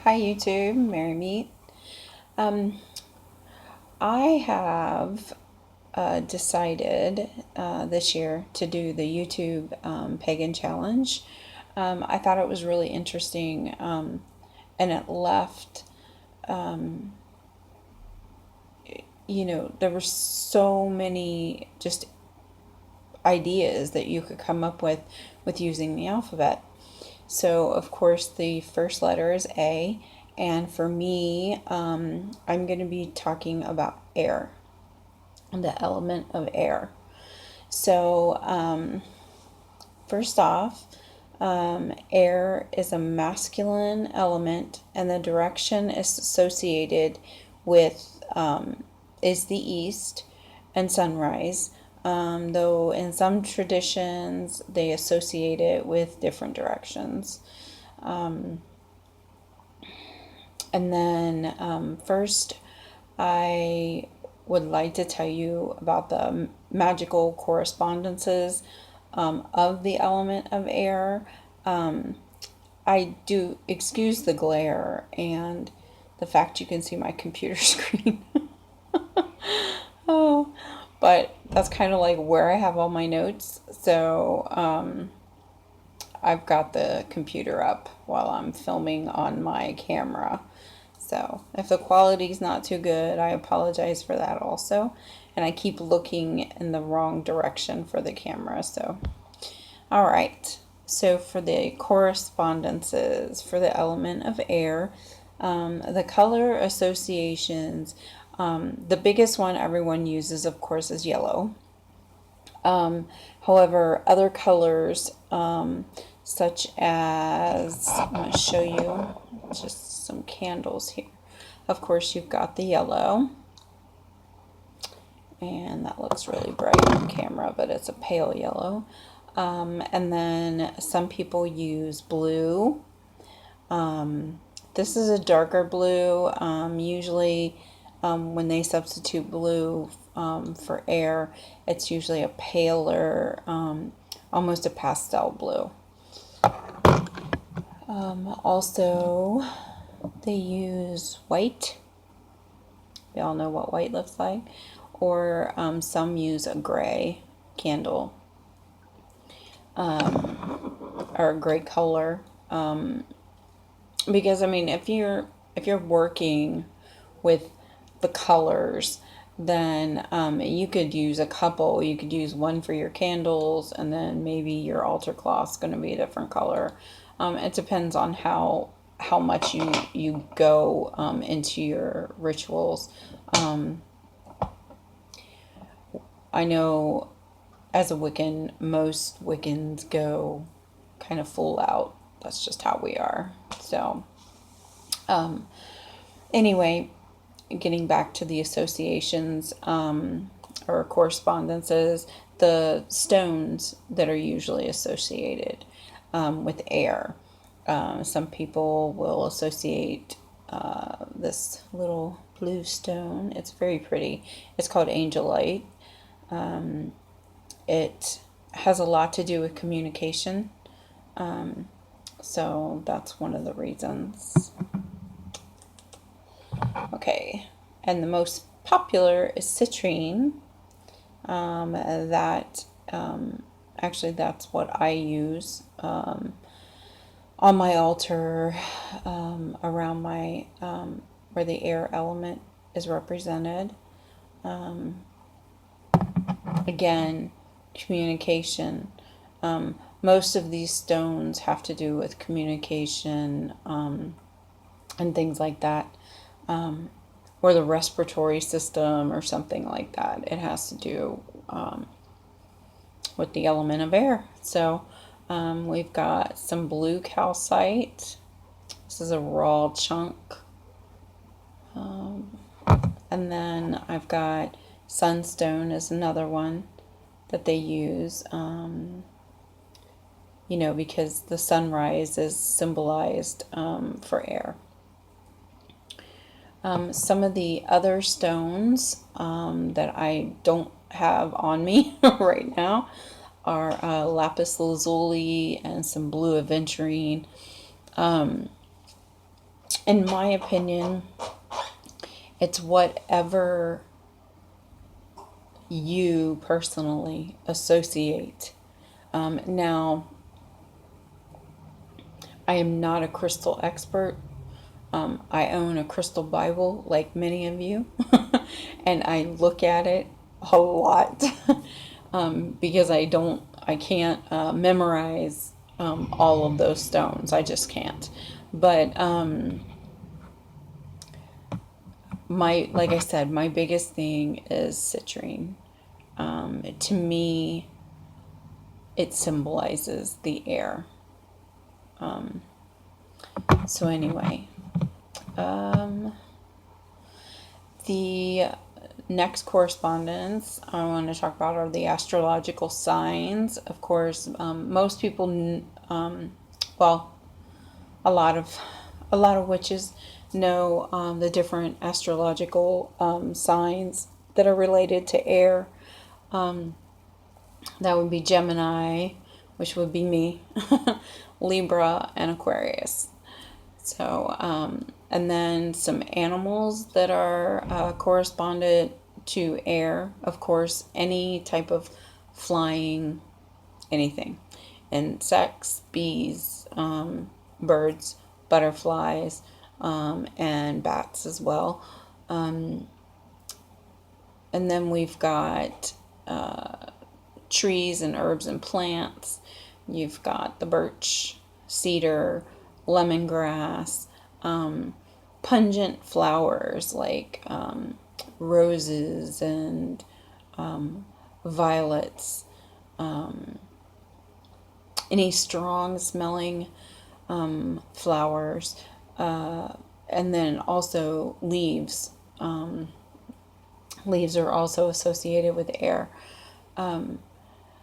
Hi YouTube, Merry Meet. Um, I have decided this year to do the YouTube Pagan Challenge. I thought it was really interesting, and it left, there were so many just ideas that you could come up with using the alphabet. So, of course, the first letter is A, and for me, I'm going to be talking about air, the element of air. So, first off, air is a masculine element, and the direction is associated with is the east and sunrise. Though in some traditions they associate it with different directions. And then first, I would like to tell you about the magical correspondences of the element of air. I do excuse the glare and the fact you can see my computer screen. Oh, but that's kind of like where I have all my notes. So I've got the computer up while I'm filming on my camera. So if the quality's not too good, I apologize for that also. And I keep looking in the wrong direction for the camera. So, all right. So for the correspondences for the element of air, the color associations, the biggest one everyone uses, of course, is yellow. However, other colors, such as, I'm going to show you just some candles here. Of course, you've got the yellow, and that looks really bright on camera, but it's a pale yellow. And then some people use blue. This is a darker blue. Usually, when they substitute blue for air, it's usually a paler, almost a pastel blue. Also, they use white. We all know what white looks like. Or some use a gray candle, or a gray color. Because I mean, if you're working with the colors, then you could use a couple. You could use one for your candles, and then maybe your altar cloth's going to be a different color. It depends on how much you go into your rituals. I know as a Wiccan, most Wiccans go kind of full out. That's just how we are. So, anyway, getting back to the associations or correspondences, the stones that are usually associated with air. Some people will associate this little blue stone. It's very pretty. It's called angelite. It has a lot to do with communication. So that's one of the reasons. Okay, and the most popular is citrine. Actually, that's what I use on my altar, around my where the air element is represented. Again, communication. Most of these stones have to do with communication and things like that, or the respiratory system or something like that. It has to do with the element of air. So we've got some blue calcite. This is a raw chunk. And then I've got sunstone is another one that they use, because the sunrise is symbolized for air. Some of the other stones that I don't have on me right now are lapis lazuli and some blue aventurine. in my opinion, it's whatever you personally associate. Now, I am not a crystal expert. I own a crystal Bible, like many of you, and I look at it a lot because I can't memorize all of those stones. I just can't. But like I said, my biggest thing is citrine. To me, it symbolizes the air. So anyway, the next correspondence I want to talk about are the astrological signs. Of course, most people, well, a lot of witches know the different astrological signs that are related to air. That would be Gemini, which would be me, Libra, and Aquarius. So, and then some animals that are corresponded to air. Of course, any type of flying, anything. Insects, bees, birds, butterflies, and bats as well. And then we've got trees and herbs and plants. You've got the birch, cedar, lemongrass, pungent flowers like roses and violets, any strong smelling flowers, and then also leaves. Leaves are also associated with air.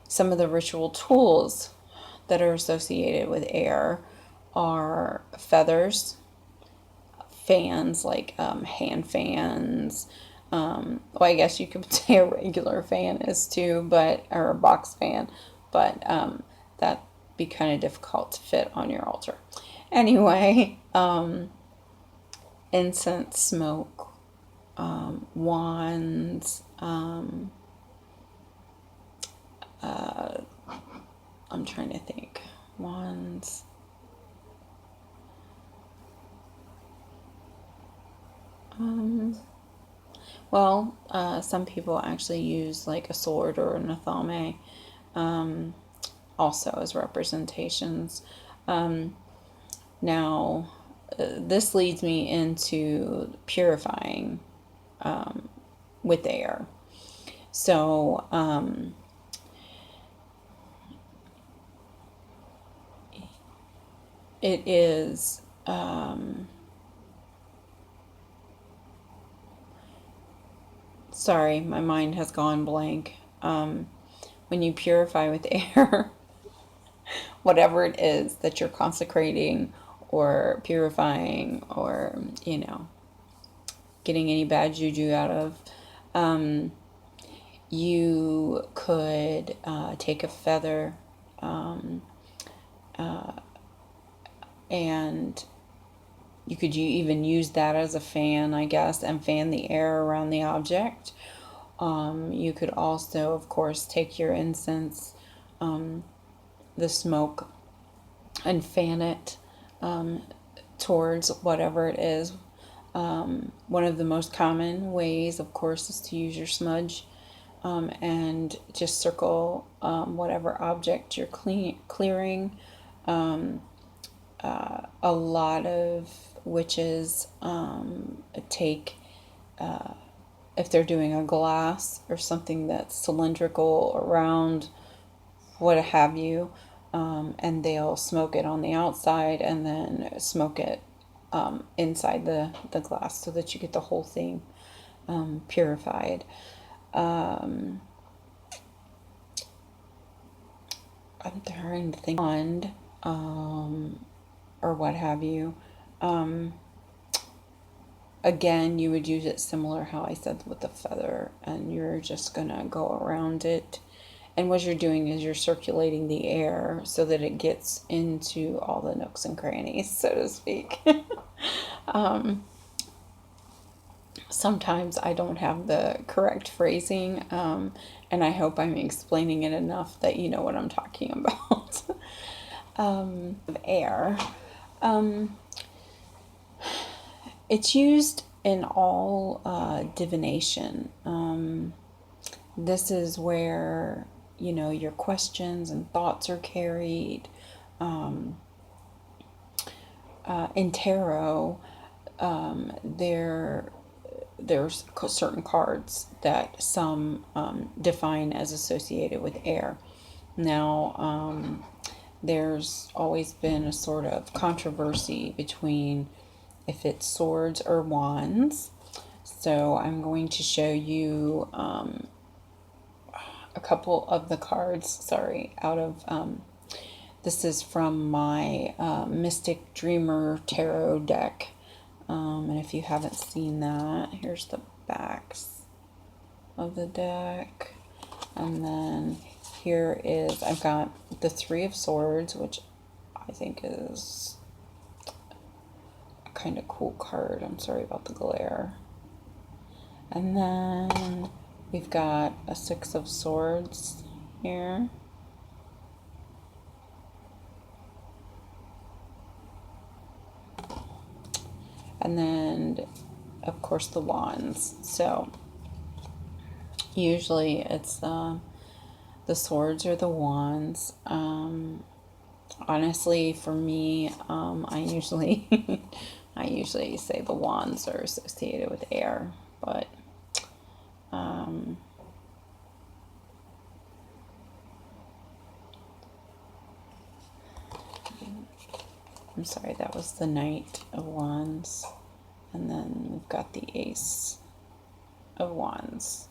Some of the ritual tools that are associated with air are feathers, fans like hand fans. Well, I guess you could say a regular fan is too, or a box fan, but that'd be kind of difficult to fit on your altar. Anyway, incense, smoke, wands. I'm trying to think. Wands. Well, some people actually use like a sword or an athame also as representations. Now, this leads me into purifying with air. So, it is sorry, my mind has gone blank. When you purify with air, whatever it is that you're consecrating or purifying or, getting any bad juju out of, you could take a feather and you could even use that as a fan, I guess, and fan the air around the object. You could also, of course, take your incense, the smoke, and fan it towards whatever it is. One of the most common ways, of course, is to use your smudge and just circle whatever object you're clearing. A lot of witches take, if they're doing a glass or something that's cylindrical or round, what have you, and they'll smoke it on the outside and then smoke it inside the glass so that you get the whole thing purified. I'm trying to think or what have you. Again, you would use it similar how I said with the feather, and you're just gonna go around it. And what you're doing is you're circulating the air so that it gets into all the nooks and crannies, so to speak. Sometimes I don't have the correct phrasing, and I hope I'm explaining it enough that you know what I'm talking about. Air. It's used in all divination. This is where, you know, your questions and thoughts are carried. In tarot, there's certain cards that some define as associated with air. Now, there's always been a sort of controversy between if it's swords or wands. So I'm going to show you a couple of the cards, sorry, out of, this is from my Mystic Dreamer Tarot deck. And if you haven't seen that, here's the backs of the deck. And then here is, I've got the Three of Swords, which I think is a kind of cool card. I'm sorry about the glare. And then we've got a Six of Swords here. And then, of course, the wands. So usually it's the swords or the wands. Honestly, for me, I usually I usually say the wands are associated with air, but I'm sorry, that was the Knight of Wands. And then we've got the Ace of Wands.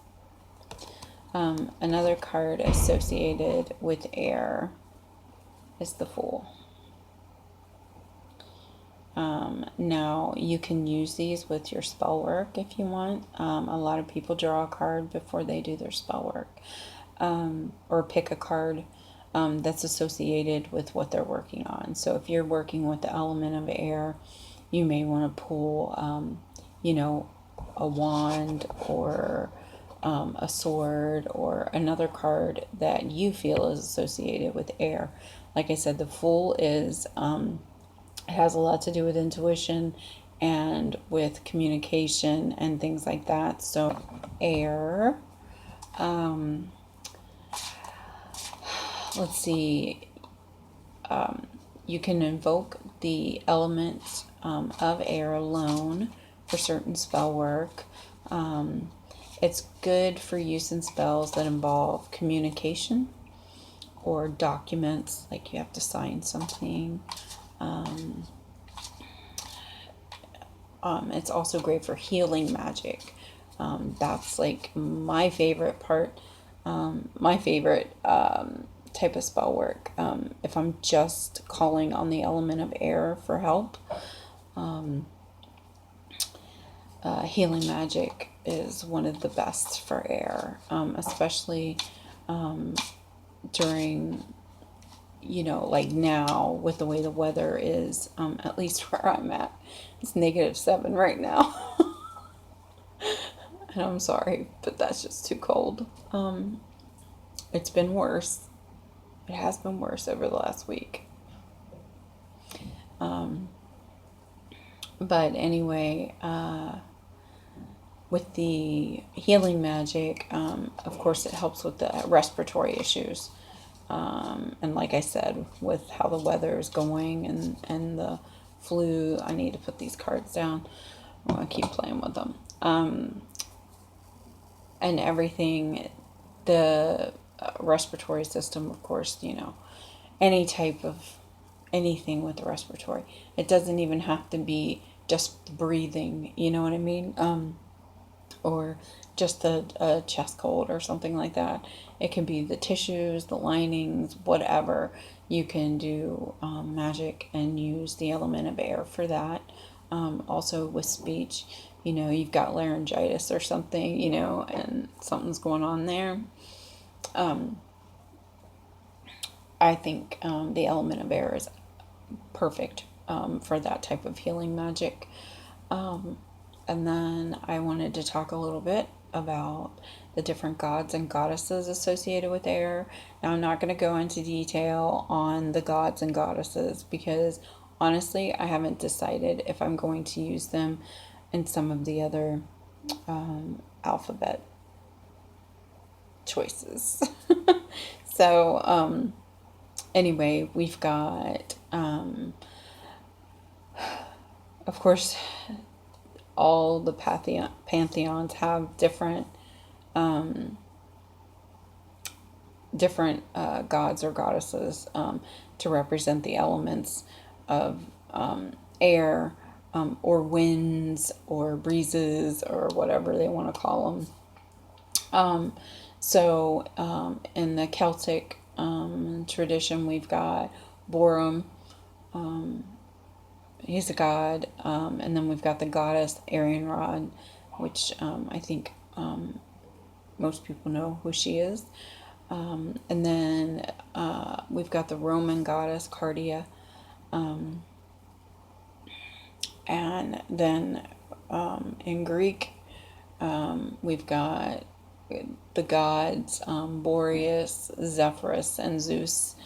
Another card associated with air is the Fool. Now, you can use these with your spell work if you want. A lot of people draw a card before they do their spell work. Or pick a card that's associated with what they're working on. So if you're working with the element of air, you may want to pull, you know, a wand or a sword or another card that you feel is associated with air. Like I said, the Fool is, it has a lot to do with intuition and with communication and things like that. So air. Let's see. You can invoke the element of air alone for certain spell work. It's good for use in spells that involve communication or documents, like you have to sign something. It's also great for healing magic. That's like my favorite part, my favorite type of spell work. If I'm just calling on the element of air for help, healing magic is one of the best for air, especially during, you know, like now with the way the weather is, at least where I'm at, it's -7 right now. And I'm sorry, but that's just too cold. It's been worse. It has been worse over the last week. But anyway, with the healing magic, of course, it helps with the respiratory issues. And like I said, with how the weather is going and the flu, I need to put these cards down. I'm going to keep playing with them. And everything, the respiratory system, of course, you know, any type of anything with the respiratory. It doesn't even have to be just breathing, you know what I mean? Or just a chest cold or something like that. It can be the tissues, the linings, whatever. You can do magic and use the element of air for that. Also with speech, you know, you've got laryngitis or something, you know, and something's going on there. I think the element of air is perfect for that type of healing magic. And then I wanted to talk a little bit about the different gods and goddesses associated with air. Now, I'm not going to go into detail on the gods and goddesses because honestly, I haven't decided if I'm going to use them in some of the other alphabet choices. So, anyway, we've got, of course, all the pantheons have different gods or goddesses to represent the elements of air, or winds or breezes or whatever they want to call them. So in the Celtic tradition, we've got Borum. He's a god, and then we've got the goddess Arianrod, which I think most people know who she is. And then we've got the Roman goddess Cardia. And then in Greek, we've got the gods Boreas, Zephyrus, and Zeus.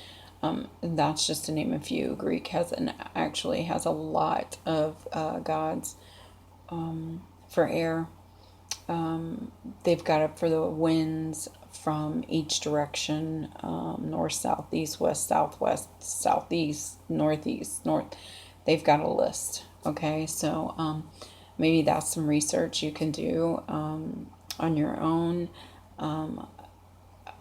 That's just to name a few. Greek actually has a lot of gods for air. They've got it for the winds from each direction, north, south, east, west, southwest, southeast, northeast, north. They've got a list. Okay, so maybe that's some research you can do on your own.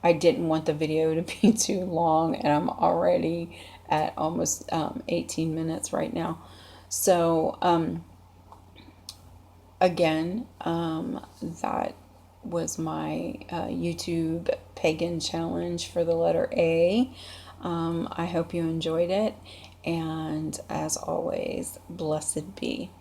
I didn't want the video to be too long, and I'm already at almost 18 minutes right now. So, again, that was my YouTube Pagan challenge for the letter A. I hope you enjoyed it, and as always, blessed be.